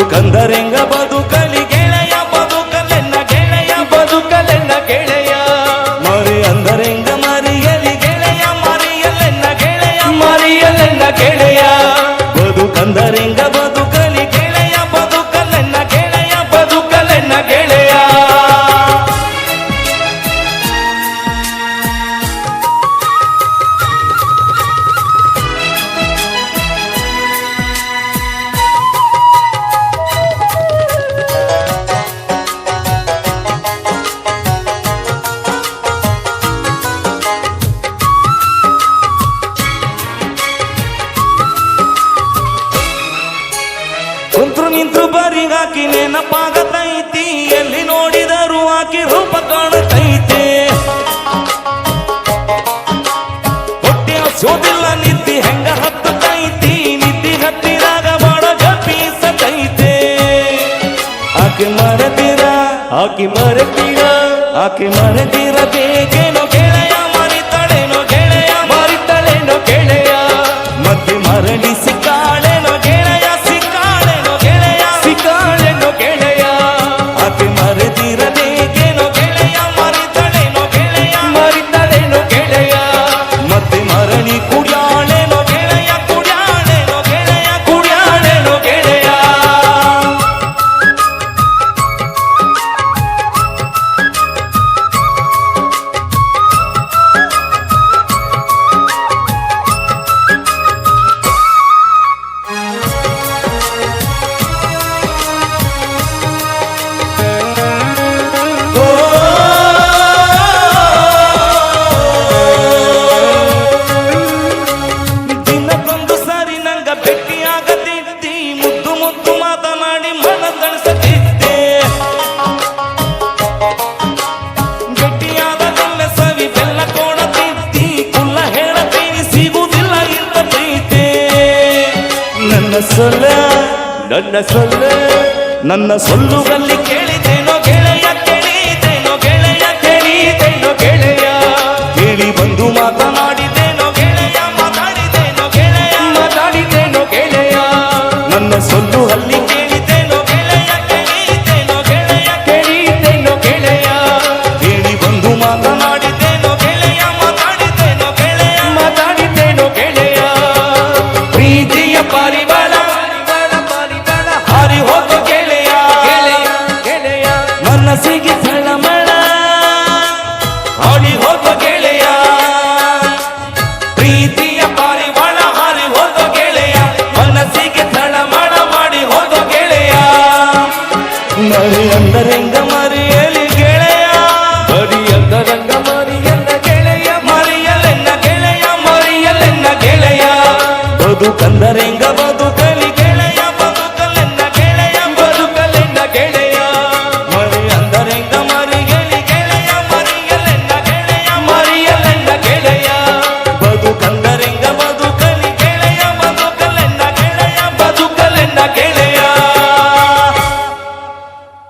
ಬದುಕಂದರೆಂಗ ಬದುಕಲಿ ಗೆಳೆಯ ಬದುಕಲೆನ್ನ ಗೆಳೆಯ ಬದುಕಲೆನ್ನ ಗೆಳೆಯ ಮರಿ ಅಂದರೆಂಗ ಮರಿಯಲಿ ಗೆಳೆಯ ಮರಿಯಲೆನ್ನ ಗೆಳೆಯ ಮರಿಯಲೆನ್ನ ಗೆಳೆಯ ಬದುಕಂದರೆಂಗ ಬದುಕಲಿ ಗೆಳೆಯ ಬದುಕಲೆನ್ನ ಗೆಳೆಯ ಬದುಕಲೆನ್ನ ಗೆಳೆಯ ಕುಂತ್ರು ನಿಂತು ಬರಿಗಾಕಿ ನೆನಪಾಗತೈತಿ ಎಲ್ಲಿ ನೋಡಿದರೂ ಆಕಿ ರೂಪ ಕಾಣತೈತೆ ಹೊಟ್ಟೆ ಹಸೋದಿಲ್ಲ ನಿದ್ದಿ ಹೆಂಗ ಹತ್ತತೈತಿ ನಿದ್ದಿ ಹತ್ತಿದಾಗ ಬಾಳ ಜಪಿಸತೈತೆ ಆಕೆ ಮರದಿರ ಆಕೆ ಮರದಿರ ಆಕೆ ಮರದಿರ ಬೇಕೇನೋ ಗೆಳೆಯ ಮರಿತಳೇನೋ ಗೆಳೆಯ ಮರಿತಳೇನೋ ಗೆಳೆಯ ಮತ್ತೆ ಮರಳಿ ಸಿಕ್ಕಾಳೇನೋ ಗೆಳೆಯ ಸಿಕ್ಕಾಳೇನೋ ಗೆಳೆಯ ಸಿಕ್ಕಾಳೇನೋ ಗೆಳೆಯ ಆಕೆ ಮರೆತಿರಬೇಕೇನೋ ಗೆಳೆಯ ಮರಿತಳೇನೋ ಗೆಳೆಯ ಮರಿತಳೇನೋ ಗೆಳೆಯ ಮತ್ತೆ ಮರಳಿ ಕುಡ್ಯಾಳೇನೋ ಗೆಳೆಯ ಕುಡ್ಯಾಳೇನೋ ಗೆಳೆಯ ಕುಡ್ಯಾಳೇನೋ ಗೆಳೆಯ ದಿನಕ್ಕೊಂದು ಸಾರಿ ನಂಗ ಭೇಟಿಯಾಗತಿದ್ದಿ ಮುದ್ದು ಮುದ್ದು ಮಾತನಾಡಿ ಮನ ತಣಿಸತಿದ್ದೆ ಗಟ್ಟಿಯಾದ ಸವಿ ಬೆಲ್ಲ ಕೊಡತಿದ್ದಿ ಕುಲ್ಲ ಹೇಳತೀನಿ ಸಿಗುವುದಿಲ್ಲ ಇಂತ ಪ್ರೀತಿ ನನ್ನ ಸೊಲ್ಲ ನನ್ನ ಸೊಲ್ಲ ನನ್ನ ಸೊಲ್ಲುಗಲ್ಲಿ ಕೇಳಿದೇನೋ ಗೆಳೆಯ ಕೇಳಿದೇನೋ ಗೆಳೆಯ ಕೇಳಿದೇನೋ ಗೆಳೆಯ ಕೇಳಿ ಬಂದು ಮಾತನಾಡಿದೇನೋ ಗೆಳೆಯ ಮಾತಾಡಿದೇನೋ ಗೆಳೆಯ ಮಾತಾಡಿದೇನೋ ಗೆಳೆಯ ನನ್ನ ಸೊಲ್ಲು ಅಲ್ಲಿ ಕೇಳಿದೇನೋ ಗೆಳೆಯ ಕೇಳಿದೇನೋ ಗೆಳೆಯ ಕೇಳಿದೇನೋ ಗೆಳೆಯ ಕೇಳಿ ಬಂದು ಮಾತನಾಡಿದೇನೋ ಗೆಳೆಯ ಮಾತಾಡಿದೇನೋ ಗೆಳೆಯ ಮಾತಾಡಿದೇನೋ ಗೆಳೆಯ ಪ್ರೀತಿಯ ಪರಿವಾರ ಹಾರಿ ಹೋಗೋ ಗೆಳೆಯ ಗೆಳೆಯ ಗೆಳೆಯ ಮನಸ್ಸಿಗೆ ಸಳಮಳ ಹಾಡಿ ಹೋಗೋ ಗೆಳೆಯ ಪ್ರೀತಿಯ ಪಾರಿವಾಳ ಹಾರಿ ಹೋಗೋ ಗೆಳೆಯ ಮನಸ್ಸಿಗೆ ಸಳಮಳ ಮಾಡಿ ಹೋಗೋ ಗೆಳೆಯ ಮರಿ ಅಂದರೆಂಗ ಮರಿಯಲಿ ಗೆಳೆಯ ಮರಿ ಅಂದರಂಗ ಮರಿಯಲ್ಲ ಗೆಳೆಯ ಮರಿಯಲೆನ್ನ ಗೆಳೆಯ ಮರಿಯಲೆನ್ನ ಗೆಳೆಯ ಬದುಕಂದರೆ